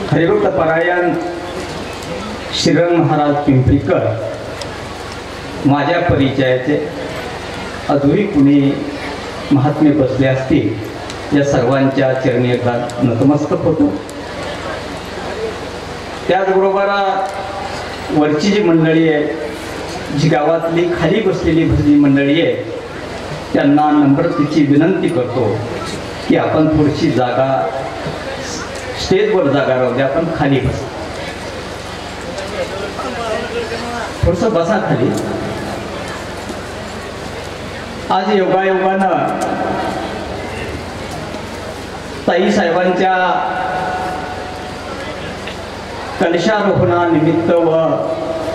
हरिभक्त परायण श्रीरंग महाराज पिंपरीकर माझ्या परिचयाचे अजूनही कुणी महात्मे बसले असतील या सर्वांच्या चरणी एकदा नतमस्तक होतो। त्याचबरोबर वरची जी मंडळी आहे, जी गावातली खाली बसलेली भजनी मंडळी आहे, त्यांना नम्रतेची विनंती करतो की आपण थोडीशी जागा स्टेजवर जागा राहू द्या, आपण खाली बसा, थोडंसं बसा खाली। आज योगायोगानं ताई साहेबांच्या कलशारोहणानिमित्त व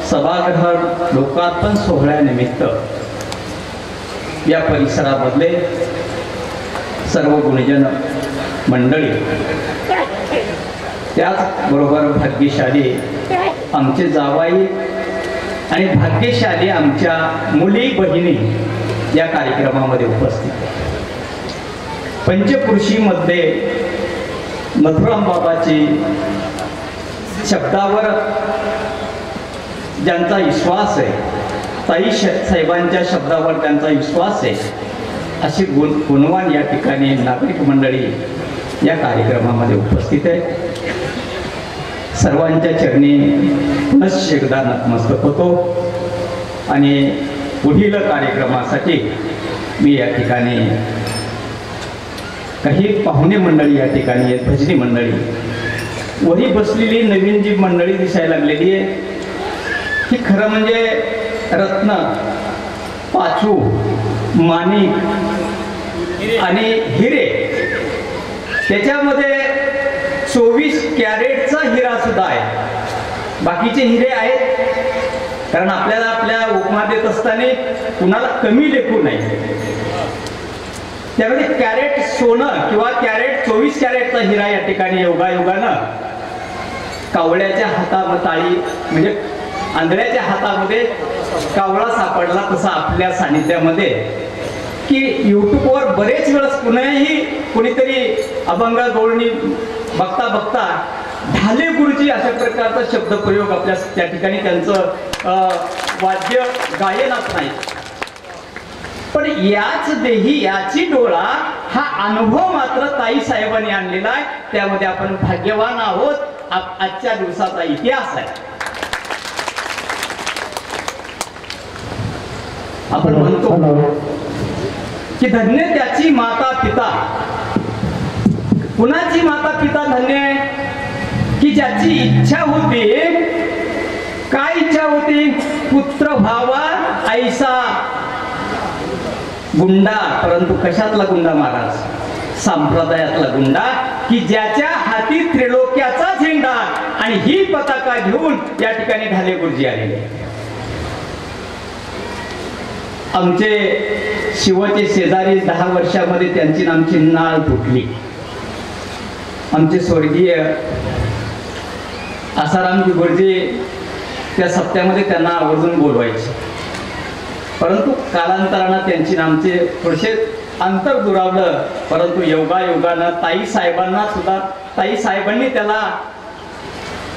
सभागृह लोकार्पण सोहळ्यानिमित्त या परिसरामधले सर्व गुणजन मंडळी, त्याचबरोबर भाग्यशाली आमचे जावाई आणि भाग्यशाली आमच्या मुली बहिणी या कार्यक्रमामध्ये उपस्थित आहेत। पंचकृषीमध्ये मथुराम बाबाची शब्दावर ज्यांचा विश्वास आहे, ताई साहेबांच्या शब्दावर त्यांचा विश्वास आहे, अशी गुणवान या ठिकाणी नागरिक मंडळी या कार्यक्रमामध्ये उपस्थित आहे। सर्वांच्या चरणी पुनश्च एकदा नतमस्तक होतो आणि पुढील कार्यक्रमासाठी मी या ठिकाणी काही पाहुणे मंडळी या ठिकाणी आहेत, भजनी मंडळी, वही बसलेली नवीन जी मंडळी दिसायला लागलेली आहे ही खरं म्हणजे रत्न, पाचू, माणिक आणि हिरे, त्याच्यामध्ये 24 कॅरेटचा हिरा सुद्धा आहे। बाकीचे हिरे आहेत, कारण आपल्याला आपल्या उपमा देत असताना कुणाला कमी लेखू नये, त्यामध्ये कॅरेट सोनं किंवा 24 कॅरेटचा हिरा या ठिकाणी योगायोगानं कावळ्याच्या हाताताळी म्हणजे आंधळ्याच्या हातामध्ये कावळा सापडला तसा आपल्या सानिध्यामध्ये, की यूट्यूबवर बरेच वेळेस कुणीतरी अभंग जोडणी बघता बघता ढाले गुरुजी अशा प्रकारचा शब्दप्रयोग आपल्या त्या ठिकाणी त्यांचं वाद्य गायनात नाही, पण याच देही याची डोळा हा अनुभव मात्र ताई साहेबांनी आणलेला आहे। त्यामध्ये आपण भाग्यवान आहोत। आजच्या दिवसाचा इतिहास आहे। आपण म्हणतो की धन्य त्याची माता पिता। कुणाची माता पिता धन्य आहे? की ज्याची इच्छा होती, काय इच्छा होती? पुत्र व्हावा ऐसा गुंडा, परंतु कशातला गुंडा महाराज? संप्रदायातला गुंडा, की ज्याच्या हाती त्रिलोक्याचा झेंडा आणि ही पताका घेऊन या ठिकाणी ढाले गुरुजी आलेले। आमचे शिवचे शेजारी 10 वर्षामध्ये त्यांची आमची नाळ तुटली। आमचे स्वर्गीय आसारामजी गुरुजी त्या सप्त्यामध्ये त्यांना आवर्जून बोलवायचे, परंतु कालांतरानं त्यांची आमचे थोडेसे अंतर दुरावलं। परंतु योगायोगानं ताई साहेबांनी त्याला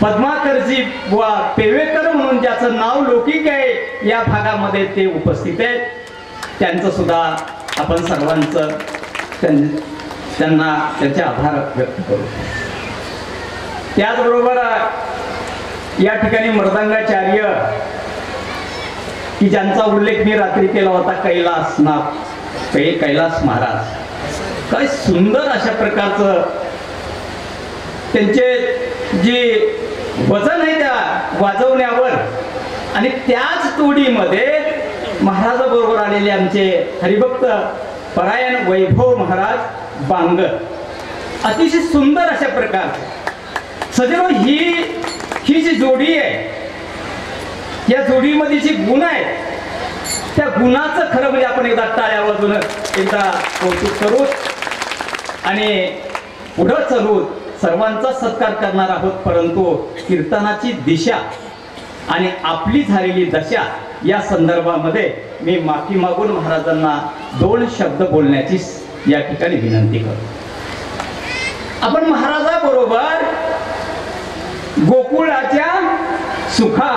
पद्माकरजी बुवा पेवेकर म्हणून ज्याचं नाव लौकिक आहे या भागामध्ये ते उपस्थित आहेत, त्यांचं सुद्धा आपण सर्वांचं त्यांना त्यांचे आभार व्यक्त करू। त्याचबरोबर या ठिकाणी मृदंगाचार्य की ज्यांचा उल्लेख मी रात्री केला होता, कैलास महाराज, काय सुंदर अशा प्रकारचं त्यांचे जे वजन आहे त्या वाजवण्यावर, आणि त्याच तोडीमध्ये महाराजाबरोबर आलेले आमचे हरिभक्त परायण वैभव महाराज बांग, अतिशय सुंदर अशा प्रकारचे सदैव ही जी जोडी आहे, या जोडीमध्ये जी गुण आहेत त्या गुणाचं खरं म्हणजे आपण एकदा टाळ्या वाजवून एकदा कौतुक करू आणि पुढं चलू सर्वांचा सत्कार करणार आहोत। परंतु कीर्तनाची दिशा आणि आपली झालेली दशा या संदर्भामध्ये मी माफी मागून महाराजांना 2 शब्द बोलण्याची या ठिकाणी विनंती करतो। आपण महाराजाबरोबर सुखा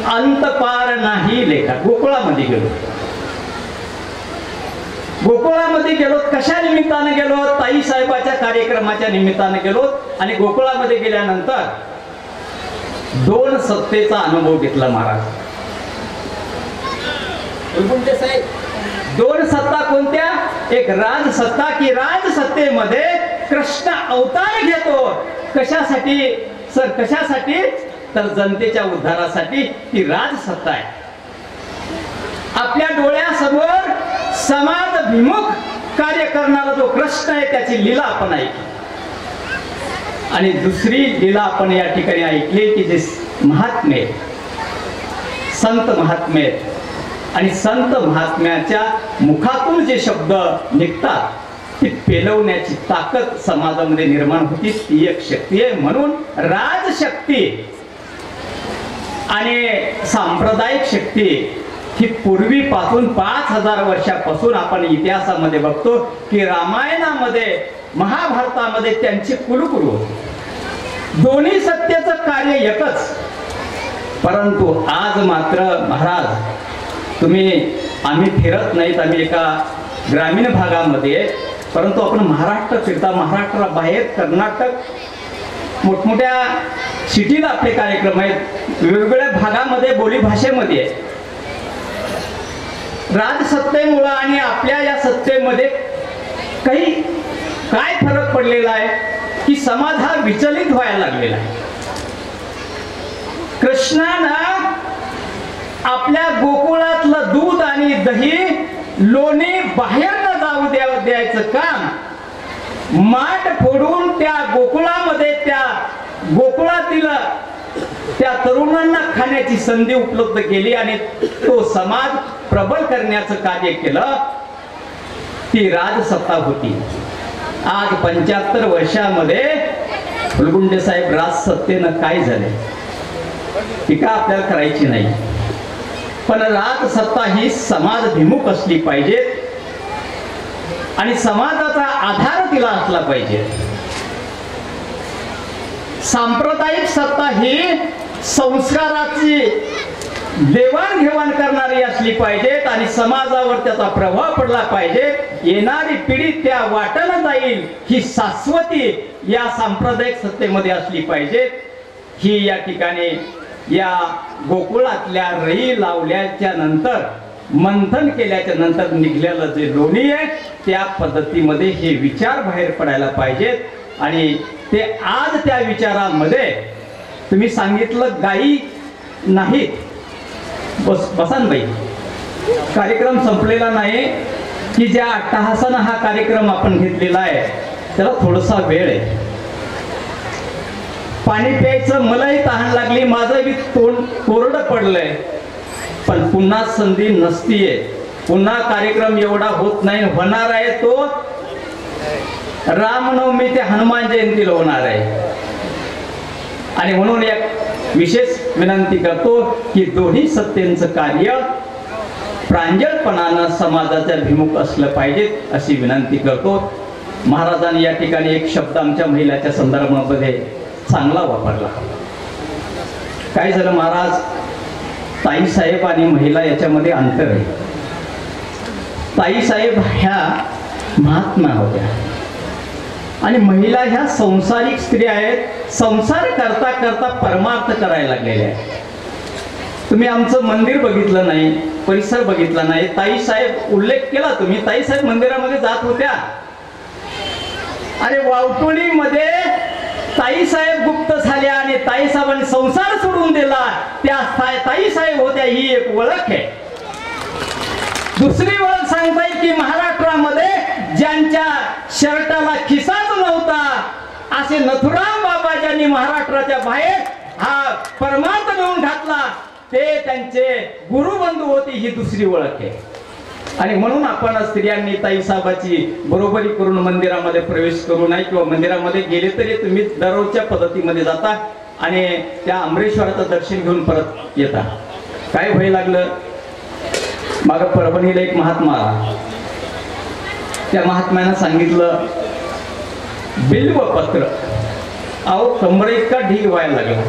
अंत पार नाही लेखा. गोकुळामध्ये गेलो. गोकुळामध्ये गेलो. कशा निमित्ताने गेलो? ताई साहेबाच्या कार्यक्रमाच्या निमित्ताने गेलो. आणि गोकुळामध्ये गेल्यानंतर 2 सत्तेचा अनुभव घेतला महाराज. साहेब 2 सत्ता कोणत्या? एक राजसत्ता, की राजसत्तेमध्ये कृष्ण अवतार घेतो. कशासाठी सर? कशासाठी? तर जनतेच्या उद्धारासाठी ती राजसत्ता आहे. आपल्या डोळ्यासमोर समाजभिमुख कार्य करणारा जो कृष्ण आहे त्याची लीला आपण ऐकली. आणि दुसरी लीला आपण या ठिकाणी ऐकली की जे महात्मे, संत महात्मे आणि संत महात्म्याच्या मुखातून जे शब्द निघतात ती पेलवण्याची ताकद समाजामध्ये निर्माण होती. ती एक शक्ती आहे. म्हणून राजशक्ती आणि सांप्रदायिक शक्ती ही पूर्वीपासून 5000 वर्षापासून आपण इतिहासामध्ये बघतो की रामायणामध्ये, महाभारतामध्ये त्यांचे कुलगुरू. दोन्ही सत्तेचं कार्य एकच. परंतु आज मात्र महाराज आम्ही फिरत नाहीत. आम्ही एका ग्रामीण भागामध्ये, परंतु आपण महाराष्ट्र फिरता. महाराष्ट्राबाहेर कर्नाटक, मोठमोठ्या सिटीला आपले कार्यक्रम आहेत. वेगवेगळ्या भागामध्ये बोलीभाषेमध्ये राजसत्तेमुळं आणि आपल्या या सत्तेमध्ये काय फरक पडलेला आहे की समाज हा विचलित व्हायला लागलेला आहे. कृष्णानं आपल्या गोकुळातलं दूध आणि दही, लोणी बाहेर न जाऊ द्यायचं काम माठ फोडून त्या गोकुळामध्ये, त्या गोकुळातील त्या तरुणांना खाण्याची संधी उपलब्ध केली आणि तो समाज प्रबल करण्याचं कार्य केलं. ती राजसत्ता होती. आज 75 वर्षामध्ये फुलगुंडे साहेब राजसत्तेनं काय झाले टीका आपल्याला करायची नाही. पण राजसत्ता ही समाजभिमुख असली पाहिजे आणि समाजाचा आधार तिला असला पाहिजे. सांप्रदायिक सत्ता ही संस्काराची देवाणघेवाण करणारी असली पाहिजेत आणि समाजावर त्याचा प्रभाव पडला पाहिजे. येणारी पिढी त्या वाटेला जाईल ही शाश्वती या सांप्रदायिक सत्तेमध्ये असली पाहिजे. ही या ठिकाणी या गोकुळातल्या रई लावल्याच्या नंतर, मंथन केल्याच्या नंतर निघलेलं जे लोणी आहे त्या पद्धतीमध्ये हे विचार बाहेर पडायला पाहिजेत. आणि ते आज त्या विचारामध्ये तुम्ही सांगितलं गायी नाहीत. बसानबाई, कार्यक्रम संपलेला नाही की ज्या अट्टहासानं हा कार्यक्रम आपण घेतलेला आहे त्याला थोडासा वेळ आहे. पाणी प्यायचं मलाही तहान लागली, माझं बी तोंड कोरडं पडलंय. पण पुन्हा संधी नसतीये. पुन्हा कार्यक्रम एवढा होत नाही. होणार आहे तो रामनवमी ते हनुमान जयंतीला होणार आहे. आणि म्हणून एक विशेष विनंती करतो की दोन्ही सत्तेचं कार्य प्रांजळपणानं समाजाच्या भिमुख असलं पाहिजे अशी विनंती करतो. महाराजांनी या ठिकाणी एक शब्द आमच्या महिलाच्या संदर्भामध्ये चांगला वापरला. काय झालं महाराज, ताईसाहेब आणि महिला याच्यामध्ये अंतर आहे. ताईसाहेब ह्या महात्मा होत्या आणि महिला ह्या संसारिक स्त्रिया आहेत. संसार करता करता परमार्थ करायला लागलेल्या आहेत. तुम्ही आमचं मंदिर बघितलं नाही, परिसर बघितला नाही. ताईसाहेब उल्लेख केला तुम्ही, ताईसाहेब मंदिरामध्ये जात होत्या. अरे वावटोळीमध्ये ताईसाहेब गुप्त झाल्या आणि ताईसाहेबांनी संसार सोडून दिला. त्या ताईसाहेब होत्या ही एक ओळख आहे. दुसरी ओळख सांगता येईल की महाराष्ट्रामध्ये ज्यांच्या शर्टाला खिसाच नव्हता असे नथुराम बाबा ज्यांनी महाराष्ट्राच्या बाहेर हा परमार्थ घेऊन घातला ते त्यांचे गुरुबंधू होते. ही दुसरी ओळख आहे. आणि म्हणून आपण स्त्रियांनी ताईसाहेबाची बरोबरी करून मंदिरामध्ये प्रवेश करू नये किंवा मंदिरामध्ये गेले तरी तुम्ही दररोजच्या पद्धतीमध्ये जाता आणि त्या अमरेश्वराचं दर्शन घेऊन परत येता. काय व्हायला लागलं, माग परभणीला एक महात्मा आला. त्या महात्म्यानं सांगितलं बिल्व पत्र, अहो कमरे इतका ढीग व्हायला लागला.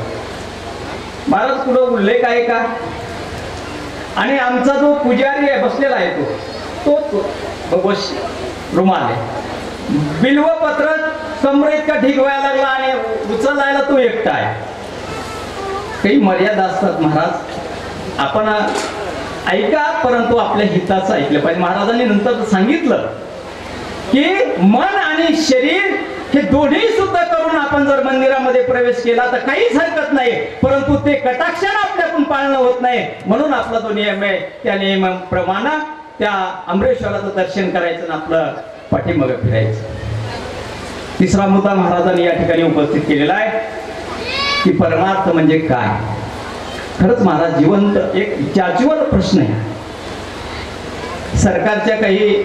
महाराज कुठं उल्लेख आहे का? आणि आमचा जो पुजारी आहे बसलेला आहे तो भगवत रुमाल आहे, बिल्वपत्र कमरे इतका ढीग व्हायला लागला आणि उचलायला तो एकटा आहे. काही मर्यादा असतात महाराज, आपण ऐका परंतु आपल्या हिताचं ऐकलं पाहिजे. महाराजांनी नंतर सांगितलं की मन आणि शरीर हे दोन्ही सुद्धा करून आपण जर मंदिरामध्ये प्रवेश केला तर काहीच हरकत नाही, परंतु ते कटाक्षाने आपल्याकडून पाळणं होत नाही. म्हणून आपला जो नियम आहे त्या नियमाप्रमाणे त्या अमरेश्वराचं दर्शन करायचं आणि आपलं पाठीमागं फिरायचं. तिसरा मुद्दा महाराजांनी या ठिकाणी उपस्थित केलेला आहे की परमार्थ म्हणजे काय. खरंच महाराज जिवंत एक जाचीवर प्रश्न आहे. सरकारच्या काही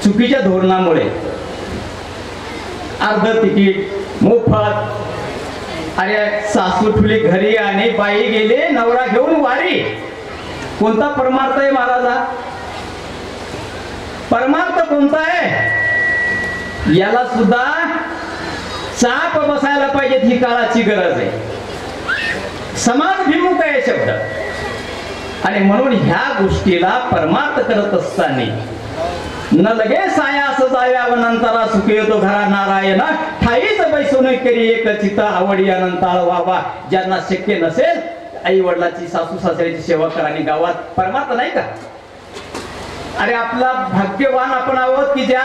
चुकीच्या धोरणामुळे अर्ध तिकीट मोफत, अरे सासू ठुली घरी आणि बाई गेले नवरा घेऊन वारी. कोणता परमार्थ आहे महाराजा? परमार्थ कोणता आहे याला सुद्धा चाप बसायला पाहिजे. ही काळाची गरज आहे. समाजभिमुख आहे शब्द. आणि म्हणून ह्या गोष्टीला परमार्थ करत असताना न लगे साया असं जाव्या वनंतरा सुखी येतो घरा नारायण ठाईच बैसून करी एक चित्त आवडी अनंताळ व्हावा. ज्यांना शक्य नसेल आई वडिलाची सासू सासऱ्याची सेवा करा आणि गावात परमार्थ नाही का? अरे आपला भाग्यवान आपण आहोत की ज्या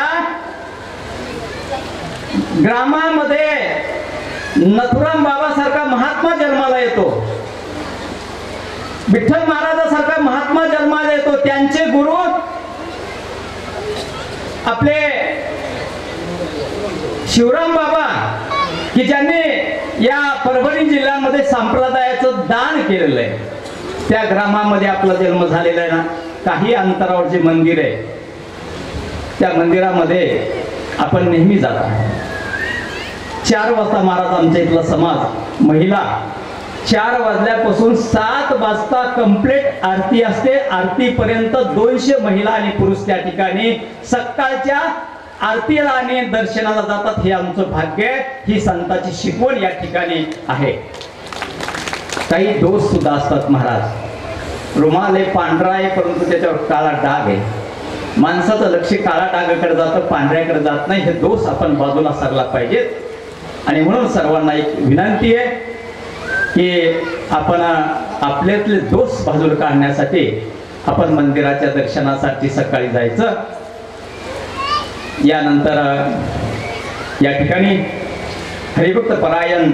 ग्रामामध्ये नथुराम बाबासारखा महात्मा जन्माला येतो, विठ्ठल महाराजासारखा महात्मा जन्माला येतो. त्यांचे गुरु आपले शिवराम बाबा की ज्यांनी या परभणी जिल्ह्यामध्ये संप्रदायाचं दान केलेलं आहे. त्या ग्रामामध्ये आपला जन्म झालेला आहे ना. काही अंतरावर जे मंदिर आहे त्या मंदिरामध्ये आपण नेहमी जाता. 4 वाजता महाराज आमच्या इथला समाज महिला 4 वाजल्यापासून 7 वाजता कंप्लीट आरती असते. आरतीपर्यंत 200 महिला आणि पुरुष त्या ठिकाणी सकाळच्या आरतीला आणि दर्शनाला जातात. हे आमचं भाग्य आहे. ही संतांची शिकवण या ठिकाणी आहे. काही दोष सुद्धा असतात महाराज. रुमाल आहे पांढरा आहे परंतु त्याच्यावर काळा डाग आहे. माणसाचं लक्ष काळा डागाकडे जातं, पांढऱ्याकडे जात नाही. हे दोष आपण बाजूला सरला पाहिजेत. आणि म्हणून सर्वांना एक विनंती आहे की आपण आपल्यातले दोष बाजूला काढण्यासाठी आपण मंदिराच्या दर्शनासाठी सकाळी जायचं. यानंतर या ठिकाणी हरिभक्त परायण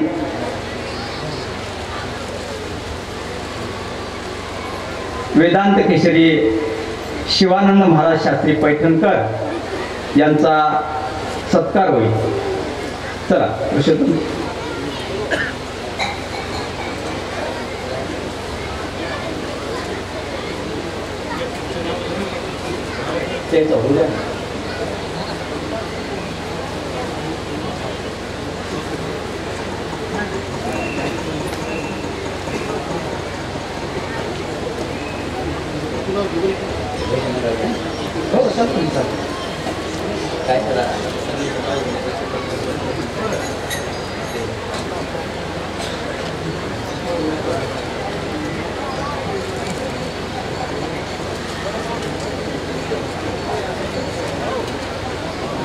वेदांत केशरी शिवानंद महाराज शास्त्री पैठणकर यांचा सत्कार होईल. चला पुरुषोत्तम ते चौघ काय करा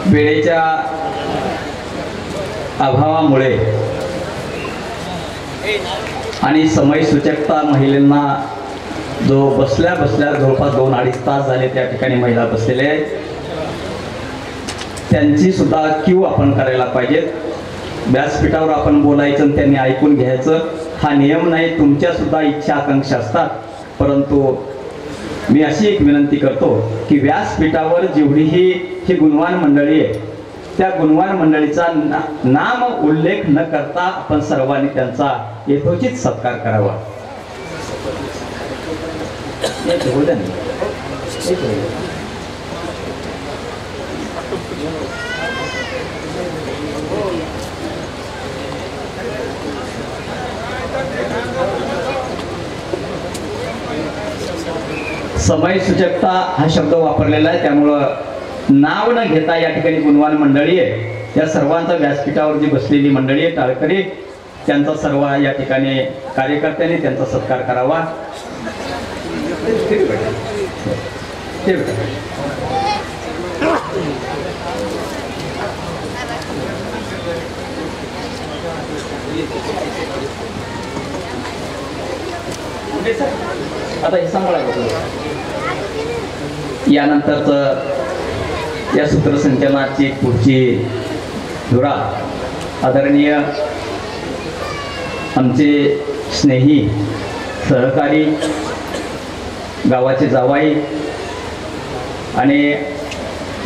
वेळेच्या अभावामुळे आणि समय सूचकता महिलांना जो बसल्या जवळपास 2-2.5 तास झाले त्या ठिकाणी महिला बसलेल्या आहेत. त्यांची सुद्धा क्यू आपण करायला पाहिजेत. व्यासपीठावर आपण बोलायचं आणि त्यांनी ऐकून घ्यायचं हा नियम नाही. तुमच्या सुद्धा इच्छा आकांक्षा असतात. परंतु मी अशी एक विनंती करतो की व्यासपीठावर जेवढीही ही गुणवान मंडळी आहे त्या गुणवान मंडळीचा नाम उल्लेख न करता आपण सर्वांनी त्यांचा यथोचित सत्कार करावा. समय सूचकता हा शब्द वापरलेला आहे. त्यामुळं नाव न घेता या ठिकाणी गुणवान मंडळी आहे त्या सर्वांचा व्यासपीठावर जी बसलेली मंडळी आहे टाळकरी त्यांचा सर्व या ठिकाणी कार्यकर्त्यांनी त्यांचा सत्कार करावा. आता हे सांभाळायचं. यानंतरच या सूत्रसंचलनाची पुढची धुरा आदरणीय आमचे स्नेही सहकारी गावाचे जावाई आणि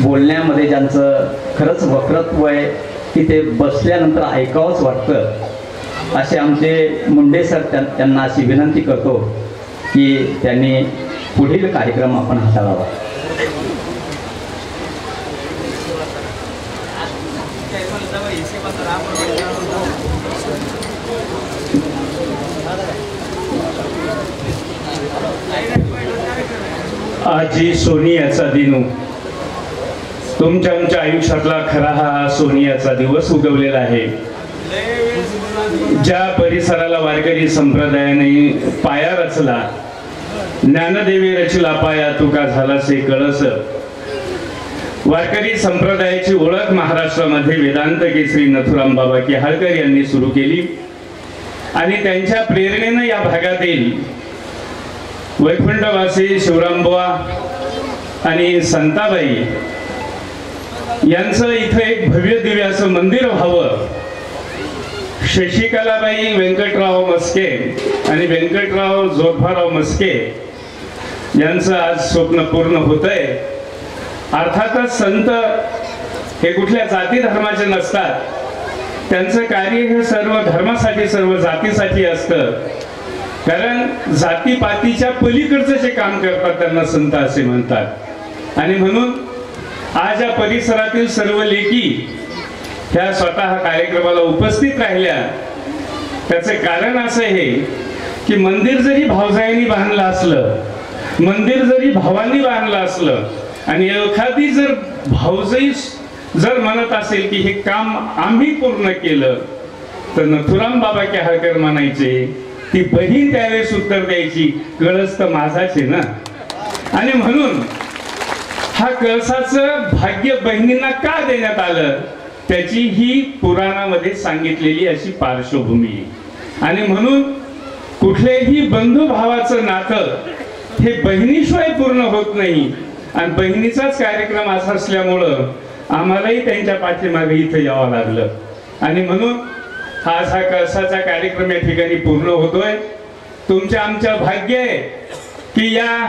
बोलण्यामध्ये ज्यांचं खरंच वक्रत्व आहे की ते बसल्यानंतर ऐकावंच वाटतं असे आमचे मुंडे सर त्यांना अशी विनंती करतो की त्यांनी पुढील कार्यक्रम आपण हाताळावा. आजी सोनियाचा दिनू, तुमच्या आमच्या आयुष्यातला खरा हा सोनियाचा दिवस उगवलेला आहे. ज्या परिसराला वारकरी संप्रदायाने पाया रचला, ज्ञानदेवी रचला पाया तुका झालासे कळस. वारकरी संप्रदायाची ओळख महाराष्ट्रामध्ये वेदांत केसरी नथुराम बाबा केहाळकर यांनी सुरू केली आणि त्यांच्या प्रेरणेनं या भागातील वैकुंठवासी शिवरामबुवा आणि संताबाई यांचं इथं एक भव्य दिव्य असं मंदिर व्हावं. शशिकलाबाई व्यंकटराव मस्के आणि व्यंकटराव जोधभाराव मस्के यांचं आज स्वप्न पूर्ण होतंय. अर्थातच संत हे कुठल्या जाती धर्माचे नसतात, त्यांचं कार्य हे सर्व धर्मासाठी सर्व जातीसाठी असतं. कारण जातीपातीच्या पलीकडचं जे काम करतात त्यांना संत असे म्हणतात. आणि म्हणून आज या परिसरातील सर्व लेकी ह्या स्वतः कार्यक्रमाला उपस्थित राहिल्या. त्याचे कारण असं आहे की मंदिर जरी भावजाईंनी बांधलं असलं, मंदिर जरी भावांनी बांधलं असलं आणि एखादी जर भावजाई जर म्हणत असेल की हे काम आम्ही पूर्ण केलं, तर नथुराम बाबा केहाळकर म्हणायचे ती बहीण त्यावेळेस उत्तर द्यायची कळस तर माझाच आहे ना. आणि म्हणून हा कळसाचं भाग्य बहिणींना का देण्यात आलं त्याची ही पुराणामध्ये सांगितलेली अशी पार्श्वभूमी. आणि म्हणून कुठल्याही बंधुभावाचं नातं हे बहिणीशिवाय पूर्ण होत नाही. आणि बहिणीचाच कार्यक्रम असा असल्यामुळं आम्हालाही त्यांच्या पाठीमागे इथं यावं लागलं. आणि म्हणून आज हा कळसाचा कार्यक्रम या ठिकाणी पूर्ण होतोय. तुमच्या आमच्या भाग्य आहे की या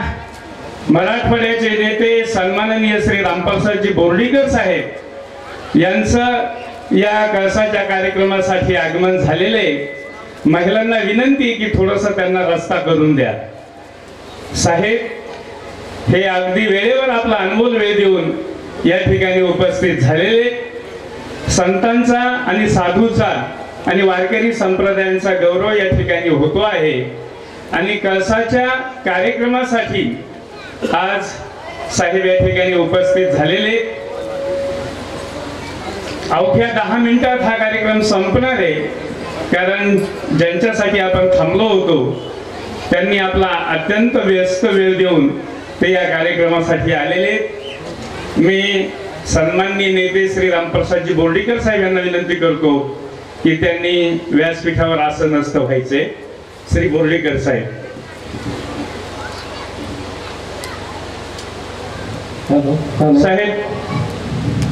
मराठवाड्याचे नेते सन्माननीय श्री रामप्रसादजी बोर्डीकर साहेब यांचं या कळसाच्या कार्यक्रमासाठी आगमन झालेले. महिलांना विनंती की थोडंसं त्यांना रस्ता करून द्या. साहेब हे अगदी वेळेवर आपला अनमोल वेळ देऊन या ठिकाणी उपस्थित झालेले. संतांचा आणि साधूचा आणि वारकरी संप्रदायांचा गौरव या ठिकाणी होतो आहे. आणि कळसाच्या कार्यक्रमासाठी आज साहेब या ठिकाणी उपस्थित झालेले. अवघ्या 10 मिनिटात हा कार्यक्रम संपणार आहे. कारण ज्यांच्यासाठी आपण थांबलो होतो त्यांनी आपला अत्यंत व्यस्त वेळ देऊन ते या कार्यक्रमासाठी आलेले. मी सन्माननीय नेते श्री रामप्रसादजी बोर्डीकर साहेब यांना विनंती करतो की त्यांनी व्यासपीठावर आसनस्थ व्हायचे. श्री बोर्डीकर साहेब. साहेब,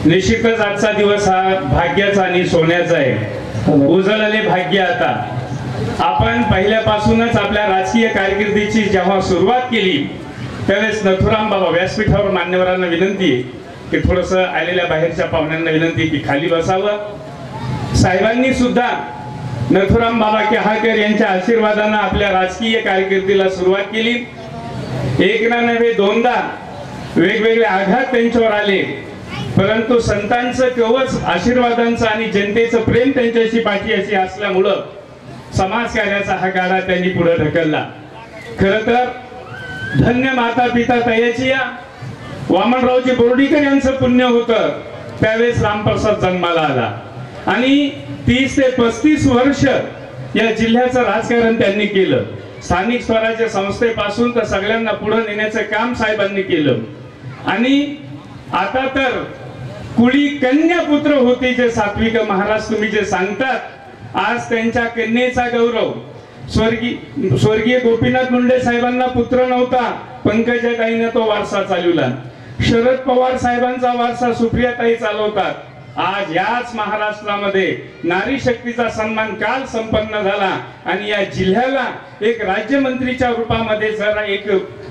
निश्चितच आजचा दिवस हा भाग्याचा आणि सोन्याचा आहे. उजळले भाग्य. आता आपण पहिल्यापासूनच आपल्या राजकीय कारकिर्दीची जेव्हा सुरुवात केली त्यावेळेस नथुराम बाबा व्यासपीठावर मान्यवरांना विनंती की थोडंसं आलेल्या बाहेरच्या पाहुण्यांना विनंती की खाली बसावं. साहेबांनी सुद्धा नथुराम बाबा केहाळकर यांच्या आशीर्वादानं आपल्या राजकीय कारकिर्दीला सुरुवात केली. एक ना नव्हे दोनदा वेगवेगळे आघात त्यांच्यावर आले, परंतु संतांचं कवच आशीर्वादांचं आणि जनतेचं प्रेम त्यांच्याशी पाठीशी असल्यामुळं समाजकार्याचा हा गाडा त्यांनी पुढे ढकलला. खर तर धन्य माता पिता तयाची या वामनरावजी बोर्डीकर यांचं पुण्य होतं. त्यावेळेस रामप्रसाद जन्माला आला आणि 30 ते 35 वर्ष या जिल्ह्याचं राजकारण त्यांनी केलं. स्थानिक स्वराज्य संस्थेपासून तर सगळ्यांना पुढे नेण्याचं काम साहेबांनी केलं. आणि आता तर कुळी कन्या पुत्र होते जे सात्विक महाराज तुम्ही जे सांगतात, आज त्यांच्या कन्येचा गौरव. स्वर्गीय गोपीनाथ मुंडे साहेबांना पुत्र नव्हता, पंकजाताईने तो वारसा चालवला. शरद पवार साहेबांचा वारसा सुप्रियाताई चालवतात. आज याच महाराष्ट्रामध्ये नारी शक्तीचा सन्मान काल संपन्न झाला आणि या जिल्ह्याला एक राज्यमंत्रीच्या रूपामध्ये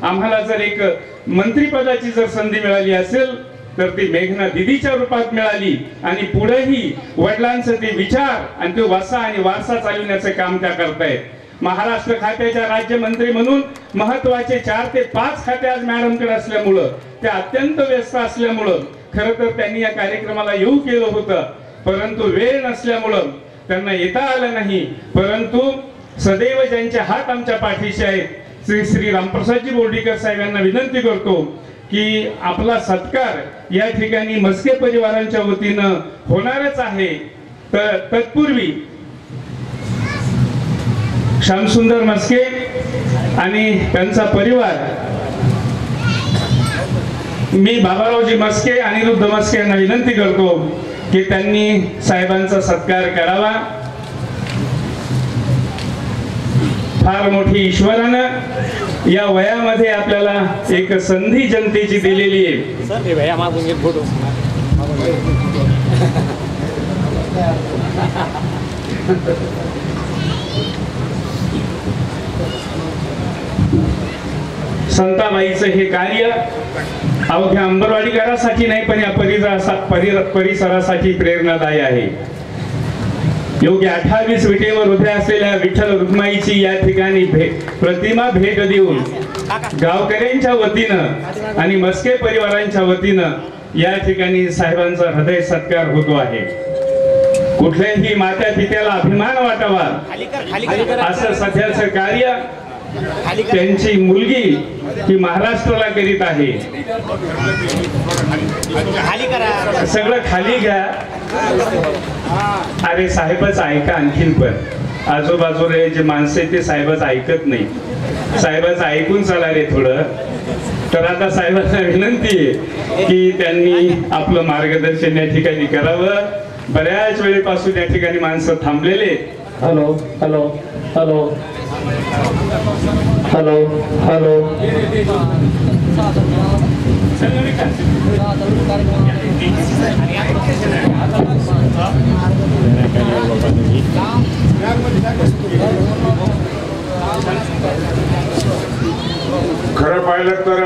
आम्हाला जर एक मंत्रिपदाची जर संधी मिळाली असेल तर ती मेघना दिदीच्या रूपात मिळाली. आणि पुढेही वडिलांचे ते विचार आणि तो वारसा आणि वारसा चालवण्याचे काम त्या करतायत. महाराष्ट्र खात्याच्या राज्यमंत्री म्हणून महत्वाचे 4 ते 5 खाते आज मॅडमकडे असल्यामुळं, त्या अत्यंत व्यस्त असल्यामुळं खरं तर त्यांनी या कार्यक्रमाला येऊ केलं होतं, परंतु वेळ नसल्यामुळं त्यांना येता आलं नाही. परंतु सदैव ज्यांचे हात आमच्या पाठीशी आहेत श्री रामप्रसादजी बोर्डीकर साहेबांना विनंती करतो की आपला सत्कार या ठिकाणी मस्के परिवारांच्या वतीनं होणारच आहे. तर तत्पूर्वी श्यामसुंदर मस्के आणि त्यांचा परिवार, मी बाबारावजी मस्के अनिरुद्ध मस्के यांना विनंती करतो की त्यांनी साहेबांचा सत्कार करावा. फार मोठी ईश्वरानं या वयामध्ये आपल्याला एक संधी जनतेची दिलेली आहे. संताबाईचं हे कार्य अवघ्या अंबरवाडीकरांसाठी नाही पण या परिसरासाठी प्रेरणादायी आहे. योग्य 28 विटेवर उभ्या असलेल्या विठ्ठल रुक्माईची या ठिकाणी प्रतिमा भेट देऊन गावकऱ्यांच्या वतीनं आणि मस्के परिवारांच्या वतीनं या ठिकाणी साहेबांचा हृदय सत्कार होतो आहे. कुठल्याही मात्या पित्याला अभिमान वाटावा असं सध्याचं कार्य त्यांची मुलगी ही महाराष्ट्राला करीत आहे. सगळं खाली घ्या. अरे साहेबच ऐका. आणखीन पण आजूबाजूला जे माणसे ते साहेबच ऐकत नाही. साहेबच ऐकून चला रे थोडं. तर आता साहेबांना विनंती आहे की त्यांनी आपलं मार्गदर्शन या ठिकाणी करावं. बऱ्याच वेळेपासून या ठिकाणी माणसं थांबलेले. Hello hello hello hello hello. खरं पाहिलं तर